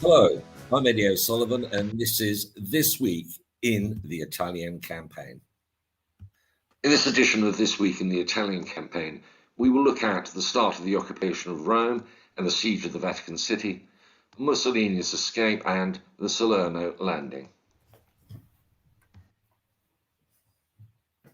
Hello, I'm Eddie O'Sullivan, and this is This Week in the Italian Campaign. In this edition of This Week in the Italian Campaign, we will look at the start of the occupation of Rome and the siege of the Vatican City, Mussolini's escape, and the Salerno landing.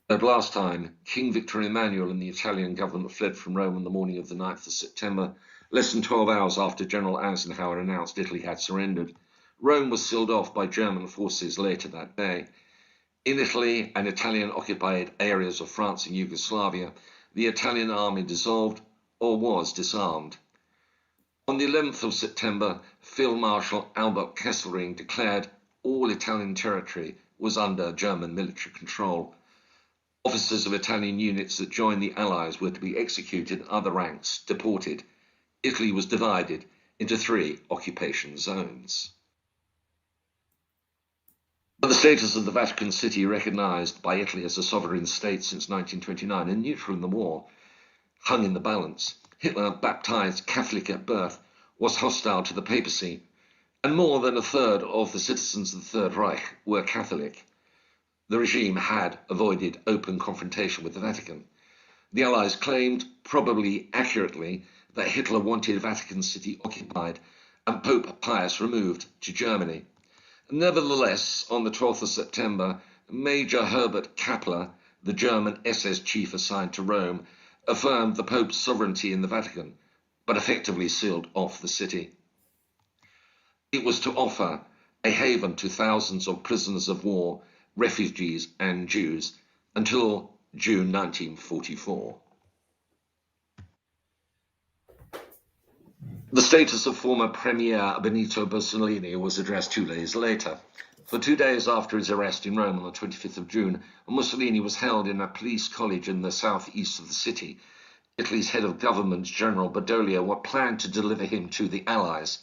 At last time, King Victor Emmanuel and the Italian government fled from Rome on the morning of the 9th of September, less than 12 hours after General Eisenhower announced Italy had surrendered. Rome was sealed off by German forces later that day. In Italy and Italian-occupied areas of France and Yugoslavia, the Italian army dissolved or was disarmed. On the 11th of September, Field Marshal Albert Kesselring declared all Italian territory was under German military control. Officers of Italian units that joined the Allies were to be executed, other ranks deported. Italy was divided into 3 occupation zones. But the status of the Vatican City, recognized by Italy as a sovereign state since 1929 and neutral in the war, hung in the balance. Hitler, baptized Catholic at birth, was hostile to the papacy, and more than a third of the citizens of the Third Reich were Catholic. The regime had avoided open confrontation with the Vatican. The Allies claimed, probably accurately, that Hitler wanted Vatican City occupied and Pope Pius removed to Germany. Nevertheless, on the 12th of September, Major Herbert Kappler, the German SS chief assigned to Rome, affirmed the Pope's sovereignty in the Vatican, but effectively sealed off the city. It was to offer a haven to thousands of prisoners of war, refugees and Jews until June 1944. The status of former Premier Benito Mussolini was addressed 2 days later. For 2 days after his arrest in Rome on the 25th of June, Mussolini was held in a police college in the southeast of the city. Italy's head of government, General Badoglio, planned to deliver him to the Allies.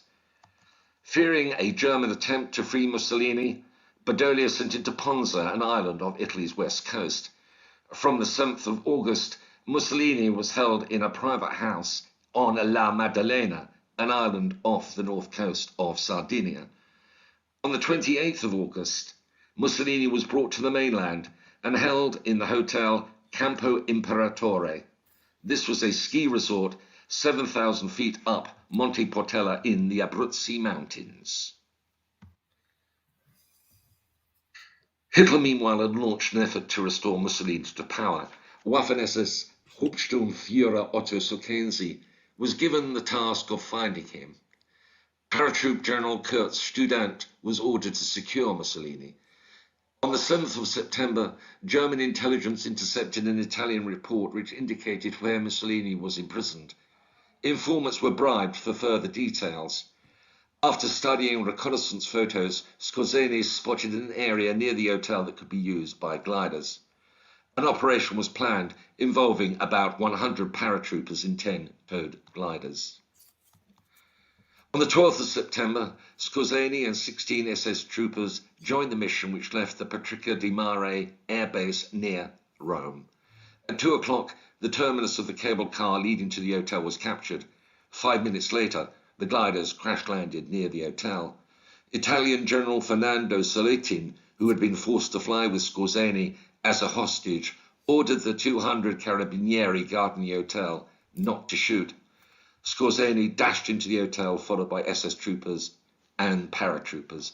Fearing a German attempt to free Mussolini, Badoglio sent him to Ponza, an island off Italy's west coast. From the 7th of August, Mussolini was held in a private house on La Maddalena, an island off the north coast of Sardinia. On the 28th of August, Mussolini was brought to the mainland and held in the hotel Campo Imperatore. This was a ski resort 7,000 feet up Monte Portella in the Abruzzi Mountains. Hitler, meanwhile, had launched an effort to restore Mussolini to power. Waffen-SS Hauptsturmführer Otto Sockensi was given the task of finding him. Paratroop General Kurt Student was ordered to secure Mussolini. On the 7th of September, German intelligence intercepted an Italian report which indicated where Mussolini was imprisoned. Informants were bribed for further details. After studying reconnaissance photos, Scorsese spotted an area near the hotel that could be used by gliders. An operation was planned involving about 100 paratroopers in 10 towed gliders. On the 12th of September, Scorsese and 16 SS troopers joined the mission, which left the Patrica di Mare air base near Rome. At 2 o'clock, the terminus of the cable car leading to the hotel was captured. 5 minutes later, the gliders crash-landed near the hotel. Italian General Fernando Saletin, who had been forced to fly with Scorsese as a hostage, ordered the 200 carabinieri guarding the hotel not to shoot. Scorsese dashed into the hotel, followed by SS troopers and paratroopers.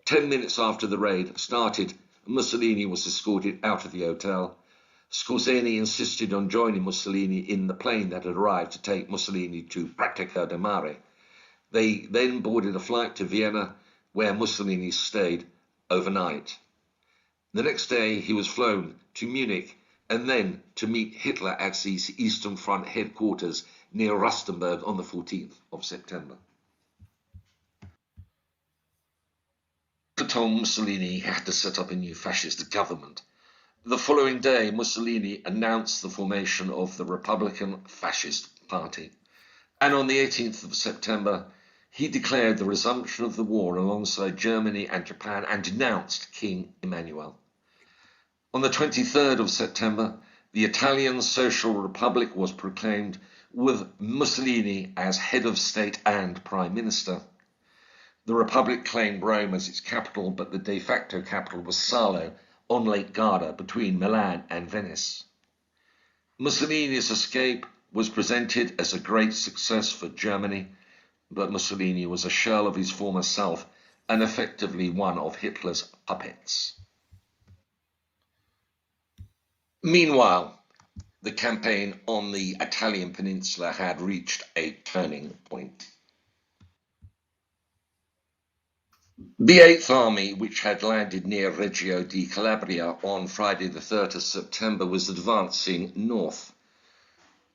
10 minutes after the raid started, Mussolini was escorted out of the hotel. Scorsese insisted on joining Mussolini in the plane that had arrived to take Mussolini to Pratica di Mare. They then boarded a flight to Vienna, where Mussolini stayed overnight. The next day, he was flown to Munich and then to meet Hitler at the Eastern Front headquarters near Rustenburg on the 14th of September. Hitler told Mussolini he had to set up a new fascist government. The following day, Mussolini announced the formation of the Republican Fascist Party, and on the 18th of September, he declared the resumption of the war alongside Germany and Japan and denounced King Emmanuel. On the 23rd of September, the Italian Social Republic was proclaimed, with Mussolini as head of state and prime minister. The Republic claimed Rome as its capital, but the de facto capital was Salo, on Lake Garda, between Milan and Venice. Mussolini's escape was presented as a great success for Germany, but Mussolini was a shell of his former self and effectively one of Hitler's puppets. Meanwhile, the campaign on the Italian peninsula had reached a turning point. The Eighth Army, which had landed near Reggio di Calabria on Friday the 3rd of September, was advancing north.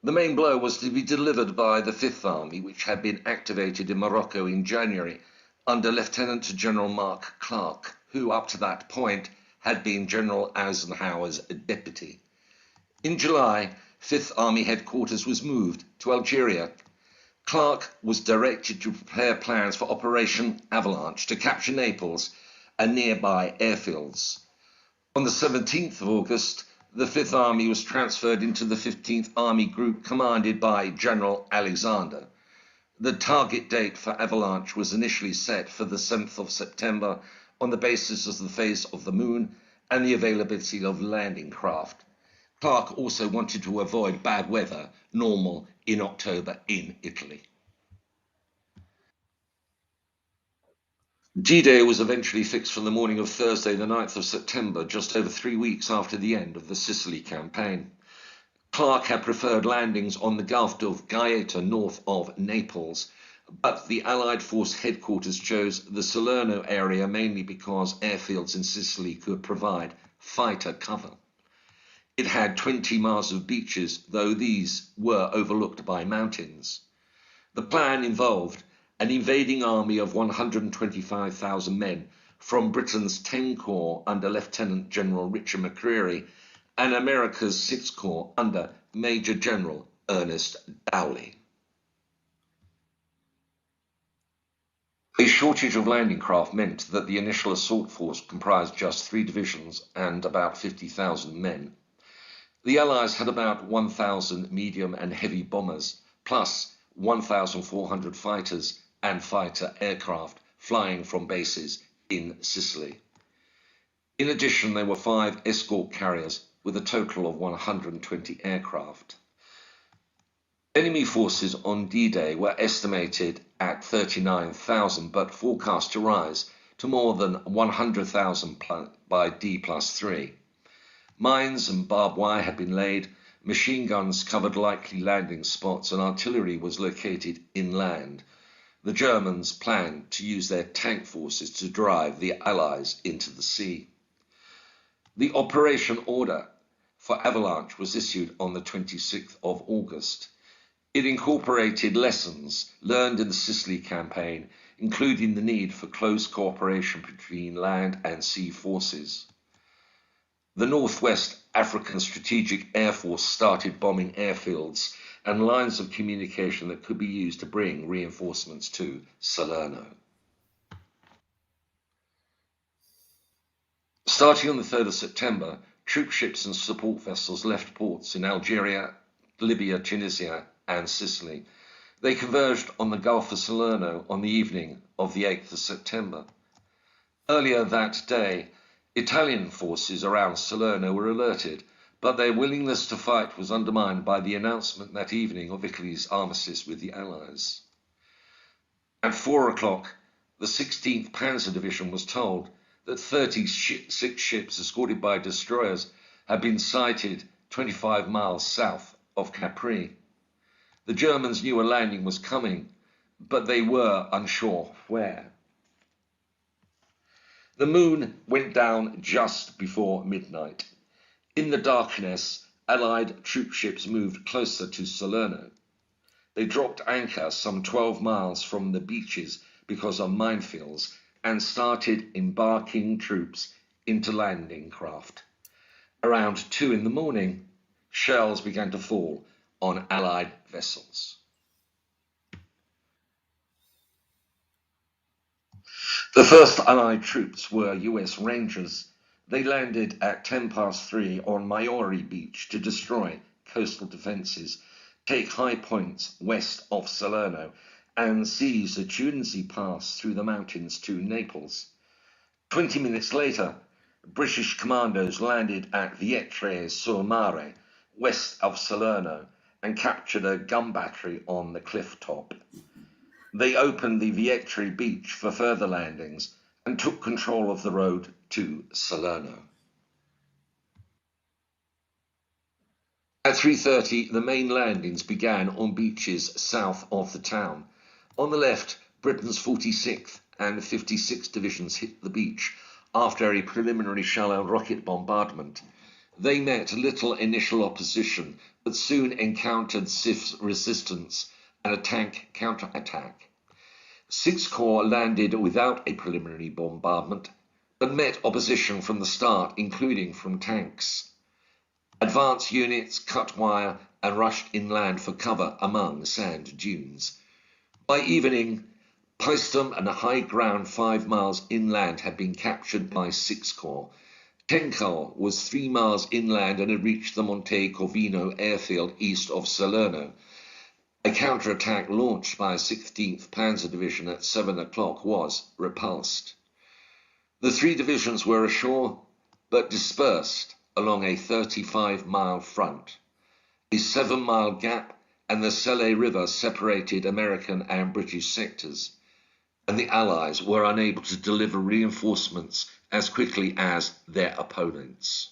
The main blow was to be delivered by the Fifth Army, which had been activated in Morocco in January under Lieutenant General Mark Clark, who up to that point had been General Eisenhower's deputy. In July, Fifth Army headquarters was moved to Algeria. Clark was directed to prepare plans for Operation Avalanche to capture Naples and nearby airfields. On the 17th of August, the Fifth Army was transferred into the 15th Army Group commanded by General Alexander. The target date for Avalanche was initially set for the 7th of September on the basis of the phase of the moon and the availability of landing craft. Clark also wanted to avoid bad weather, normal in October in Italy. D-Day was eventually fixed for the morning of Thursday, the 9th of September, just over 3 weeks after the end of the Sicily campaign. Clark had preferred landings on the Gulf of Gaeta north of Naples, but the Allied force headquarters chose the Salerno area mainly because airfields in Sicily could provide fighter cover. It had 20 miles of beaches, though these were overlooked by mountains. The plan involved an invading army of 125,000 men from Britain's 10 Corps under Lieutenant General Richard McCreary and America's 6th Corps under Major General Ernest Dowley. A shortage of landing craft meant that the initial assault force comprised just 3 divisions and about 50,000 men. The Allies had about 1,000 medium and heavy bombers, plus 1,400 fighters and fighter aircraft flying from bases in Sicily. In addition, there were 5 escort carriers with a total of 120 aircraft. Enemy forces on D-Day were estimated at 39,000, but forecast to rise to more than 100,000 by D+3. Mines and barbed wire had been laid, machine guns covered likely landing spots, and artillery was located inland. The Germans planned to use their tank forces to drive the Allies into the sea. The operation order for Avalanche was issued on the 26th of August. It incorporated lessons learned in the Sicily campaign, including the need for close cooperation between land and sea forces. The Northwest African Strategic Air Force started bombing airfields and lines of communication that could be used to bring reinforcements to Salerno. Starting on the 3rd of September, troop ships and support vessels left ports in Algeria, Libya, Tunisia, and Sicily. They converged on the Gulf of Salerno on the evening of the 8th of September. Earlier that day, Italian forces around Salerno were alerted, but their willingness to fight was undermined by the announcement that evening of Italy's armistice with the Allies. At 4 o'clock, the 16th Panzer Division was told that 36 ships escorted by destroyers had been sighted 25 miles south of Capri. The Germans knew a landing was coming, but they were unsure where. The moon went down just before midnight. In the darkness, Allied troop ships moved closer to Salerno. They dropped anchor some 12 miles from the beaches because of minefields and started embarking troops into landing craft. Around 2 in the morning, shells began to fall on Allied vessels. The first Allied troops were US Rangers. They landed at 3:10 on Maori Beach to destroy coastal defences, take high points west of Salerno, and seized the Tunisi Pass through the mountains to Naples. 20 minutes later, British commandos landed at Vietre sul Mare, west of Salerno, and captured a gun battery on the cliff top. They opened the Vietre beach for further landings and took control of the road to Salerno. At 3:30, the main landings began on beaches south of the town. On the left, Britain's 46th and 56th divisions hit the beach after a preliminary shallow rocket bombardment. They met little initial opposition, but soon encountered stiff resistance and a tank counterattack. 6th Corps landed without a preliminary bombardment, but met opposition from the start, including from tanks. Advance units cut wire and rushed inland for cover among sand dunes. By evening, Paestum and a high ground 5 miles inland had been captured by 6th Corps. Tencal was 3 miles inland and had reached the Monte Corvino airfield east of Salerno. A counterattack launched by 16th Panzer Division at 7 o'clock was repulsed. The 3 divisions were ashore, but dispersed along a 35-mile front. A 7-mile gap and the Selle River separated American and British sectors, and the Allies were unable to deliver reinforcements as quickly as their opponents.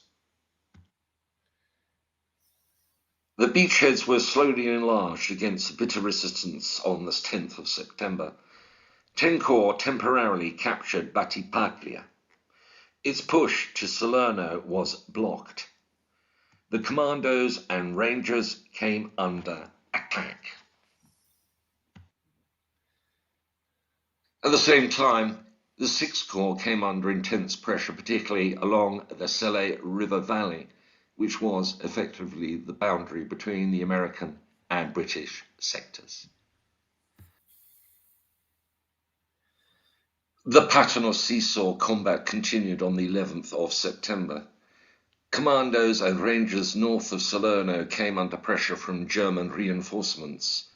The beachheads were slowly enlarged against bitter resistance on the 10th of September. 10 Corps temporarily captured Battipaglia. Its push to Salerno was blocked. The commandos and Rangers came under attack. At the same time, the 6th Corps came under intense pressure, particularly along the Selle River Valley, which was effectively the boundary between the American and British sectors. The pattern of seesaw combat continued on the 11th of September. Commandos and Rangers north of Salerno came under pressure from German reinforcements.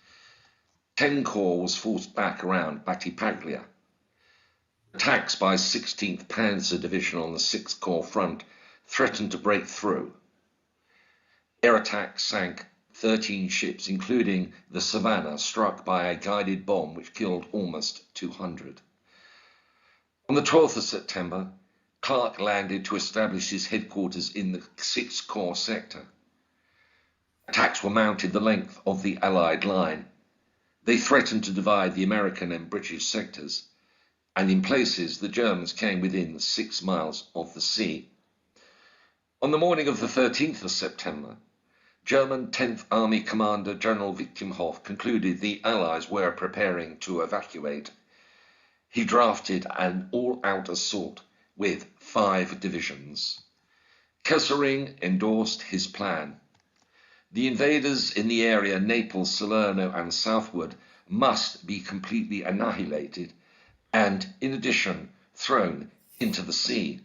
10 Corps was forced back around Battipaglia. Attacks by 16th Panzer Division on the 6th Corps front threatened to break through. Air attacks sank 13 ships, including the Savannah, struck by a guided bomb which killed almost 200. On the 12th of September, Clark landed to establish his headquarters in the 6th Corps sector. Attacks were mounted the length of the Allied line. They threatened to divide the American and British sectors, and in places the Germans came within 6 miles of the sea. On the morning of the 13th of September, German 10th Army Commander General Wichtenhoff concluded the Allies were preparing to evacuate. He drafted an all-out assault with 5 divisions. Kesselring endorsed his plan. The invaders in the area Naples, Salerno, and southward must be completely annihilated and, in addition, thrown into the sea.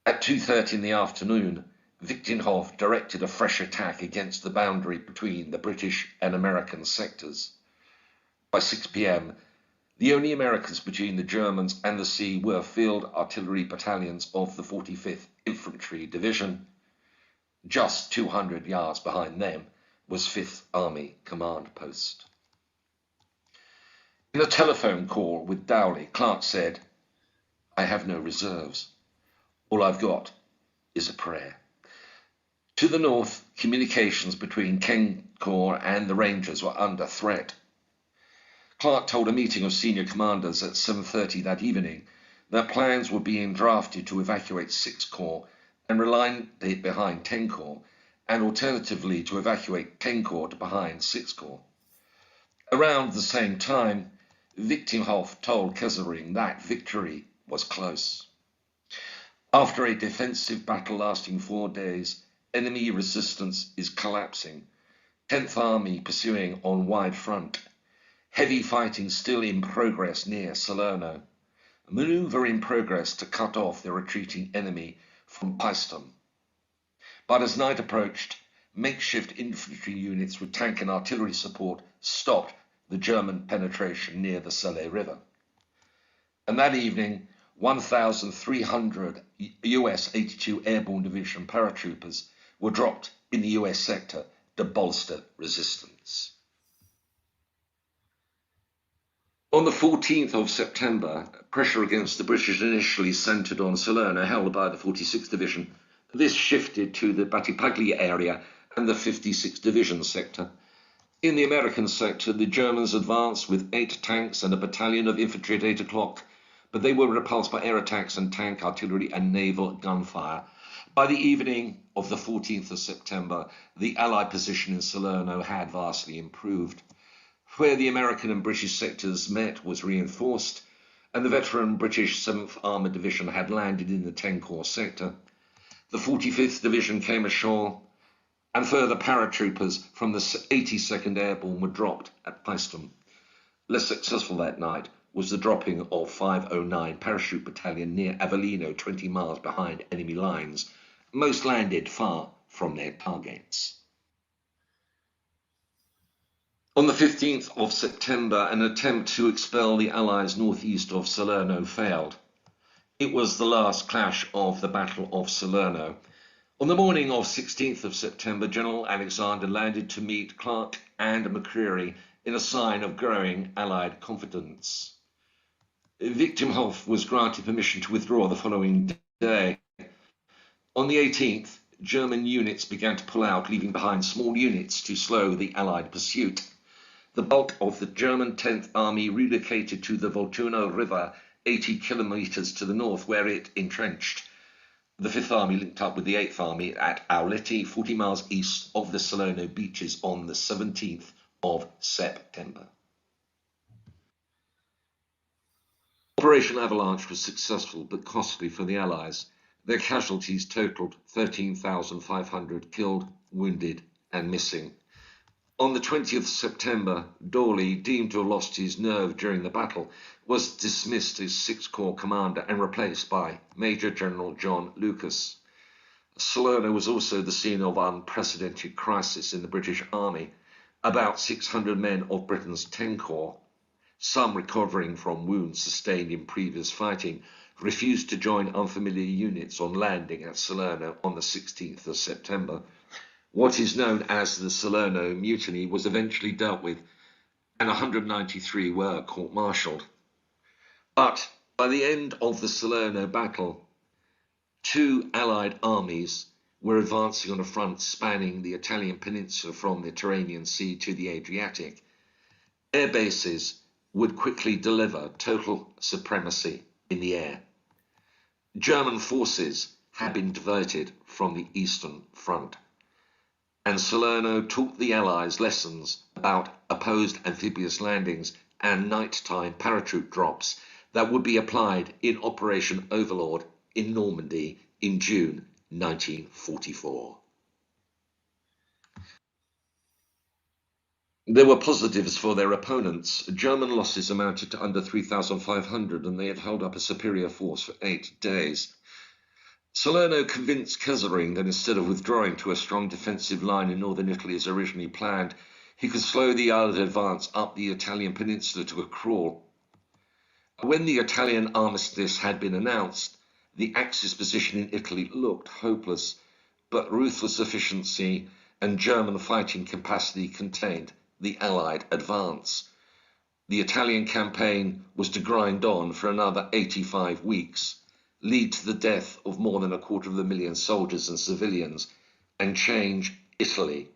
At 2:30 in the afternoon, Wichtenhoff directed a fresh attack against the boundary between the British and American sectors. By 6 p.m., the only Americans between the Germans and the sea were field artillery battalions of the 45th Infantry Division. Just 200 yards behind them was 5th Army Command Post. In a telephone call with Dowley, Clark said, "I have no reserves. All I've got is a prayer." To the north, communications between 10 Corps and the Rangers were under threat. Clark told a meeting of senior commanders at 7:30 that evening that plans were being drafted to evacuate 6th Corps and reline it behind 10 Corps, and alternatively to evacuate 10 Corps to behind 6th Corps. Around the same time, Wichtenhoff told Kesselring that victory was close. After a defensive battle lasting 4 days, enemy resistance is collapsing. 10th Army pursuing on wide front. Heavy fighting still in progress near Salerno. A maneuver in progress to cut off the retreating enemy from Paestum. But as night approached, makeshift infantry units with tank and artillery support stopped the German penetration near the Selle River. And that evening, 1,300 US 82 Airborne Division paratroopers were dropped in the US sector to bolster resistance. On the 14th of September, pressure against the British initially centred on Salerno, held by the 46th Division. This shifted to the Battipaglia area and the 56th Division sector. In the American sector, the Germans advanced with 8 tanks and a battalion of infantry at 8 o'clock, but they were repulsed by air attacks and tank artillery and naval gunfire. By the evening of the 14th of September, the Allied position in Salerno had vastly improved. Where the American and British sectors met was reinforced, and the veteran British 7th Armoured Division had landed in the 10-Corps sector. The 45th Division came ashore, and further paratroopers from the 82nd Airborne were dropped at Paestum. Less successful that night was the dropping of 509 Parachute Battalion near Avellino, 20 miles behind enemy lines. Most landed far from their targets. On the 15th of September, an attempt to expel the Allies northeast of Salerno failed. It was the last clash of the Battle of Salerno. On the morning of 16th of September, General Alexander landed to meet Clark and McCreery in a sign of growing Allied confidence. Victimhoff was granted permission to withdraw the following day. On the 18th, German units began to pull out, leaving behind small units to slow the Allied pursuit. The bulk of the German 10th Army relocated to the Volturno River, 80 kilometers to the north, where it entrenched. The 5th Army linked up with the 8th Army at Auleti, 40 miles east of the Salerno beaches on the 17th of September. Operation Avalanche was successful but costly for the Allies. Their casualties totaled 13,500 killed, wounded, and missing. On the 20th of September, Dawley, deemed to have lost his nerve during the battle, was dismissed as 6th Corps commander and replaced by Major General John Lucas. Salerno was also the scene of unprecedented crisis in the British Army. About 600 men of Britain's 10 Corps, some recovering from wounds sustained in previous fighting, refused to join unfamiliar units on landing at Salerno on the 16th of September. What is known as the Salerno Mutiny was eventually dealt with, and 193 were court-martialed. But by the end of the Salerno battle, 2 Allied armies were advancing on a front spanning the Italian peninsula from the Tyrrhenian Sea to the Adriatic. Air bases would quickly deliver total supremacy in the air. German forces had been diverted from the Eastern Front, and Salerno taught the Allies lessons about opposed amphibious landings and nighttime parachute drops that would be applied in Operation Overlord in Normandy in June 1944. There were positives for their opponents. German losses amounted to under 3,500, and they had held up a superior force for 8 days. Salerno convinced Kesselring that instead of withdrawing to a strong defensive line in northern Italy as originally planned, he could slow the Allied advance up the Italian peninsula to a crawl. When the Italian armistice had been announced, the Axis position in Italy looked hopeless, but ruthless efficiency and German fighting capacity contained the Allied advance. The Italian campaign was to grind on for another 85 weeks, lead to the death of more than 250,000 soldiers and civilians, and change Italy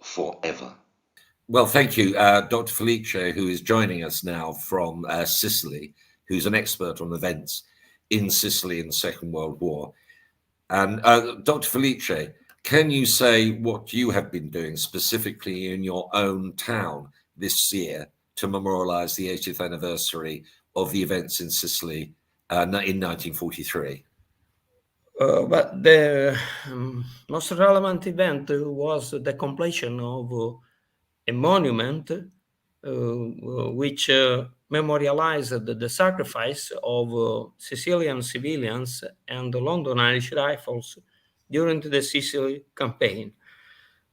forever. Well, thank you, Dr. Felice, who is joining us now from Sicily, who's an expert on events in Sicily in the Second World War. And Dr. Felice, can you say what you have been doing specifically in your own town this year to memorialize the 80th anniversary of the events in Sicily in 1943? But the most relevant event was the completion of a monument which memorialized the sacrifice of Sicilian civilians and the London Irish Rifles during the Sicily campaign.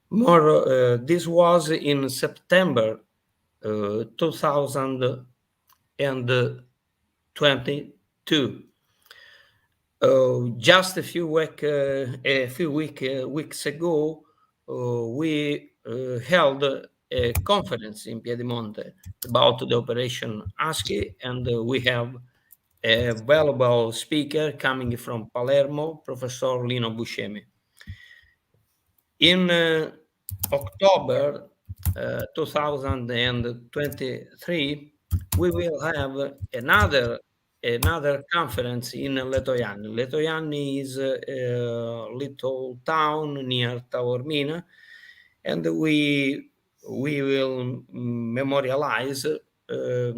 This was in September 2022. Just a few weeks ago, we held a conference in Piedimonte about the Operation ASCII, and we have a valuable speaker coming from Palermo, Professor Lino Buscemi. In October 2023, we will have another conference in Letojanni. Letojanni is a little town near Taormina, and we will memorialize, or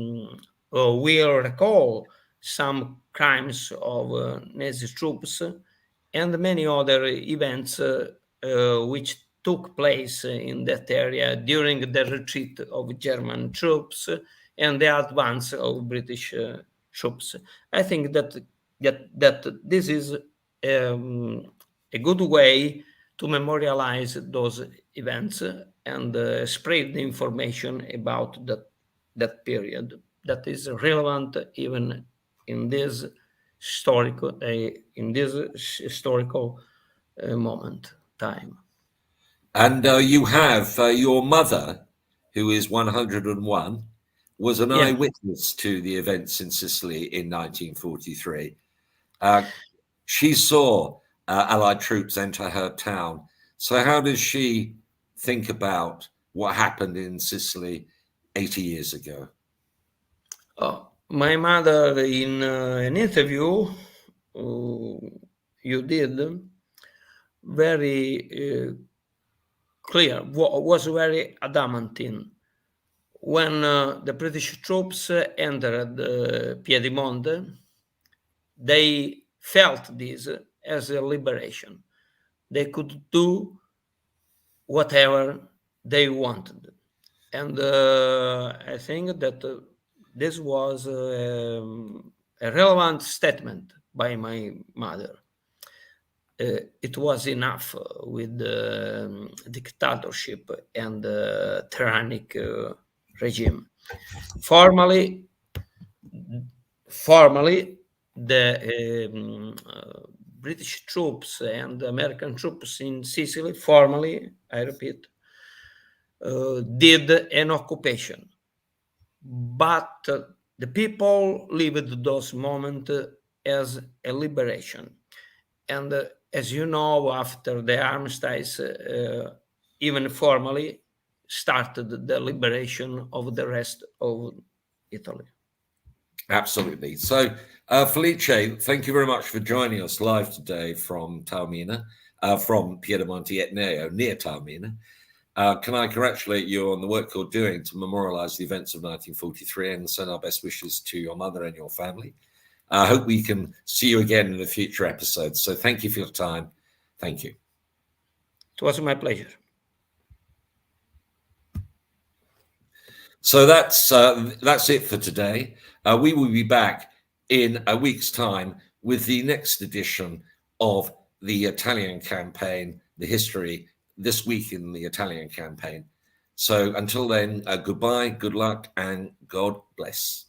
we'll recall some crimes of Nazi troops and many other events which took place in that area during the retreat of German troops and the advance of British troops. I think that this is a good way to memorialize those events and spread the information about that period that is relevant even in this historical moment time. And you have your mother, who is 101, was an eyewitness to the events in Sicily in 1943. She saw Allied troops enter her town. So how does she think about what happened in Sicily 80 years ago? My mother, in an interview you did, very clear, was very adamant in when the British troops entered Piedimonte. They felt this as a liberation. They could do whatever they wanted. And I think that this was a relevant statement by my mother. It was enough with the dictatorship and the tyrannic regime. Formally, the British troops and American troops in Sicily, formally, I repeat, did an occupation. But the people lived those moments as a liberation. And as you know, after the armistice, even formally, started the liberation of the rest of Italy. Absolutely. So, Felice, thank you very much for joining us live today from Taormina, from Piedimonte Etneo, near Taormina. Can I congratulate you on the work you're doing to memorialize the events of 1943 and send our best wishes to your mother and your family? I hope we can see you again in a future episode. So thank you for your time. Thank you. It was my pleasure. So that's it for today. We will be back in a week's time with the next edition of the Italian campaign, the history this week in the Italian campaign. So until then, goodbye, good luck, and God bless.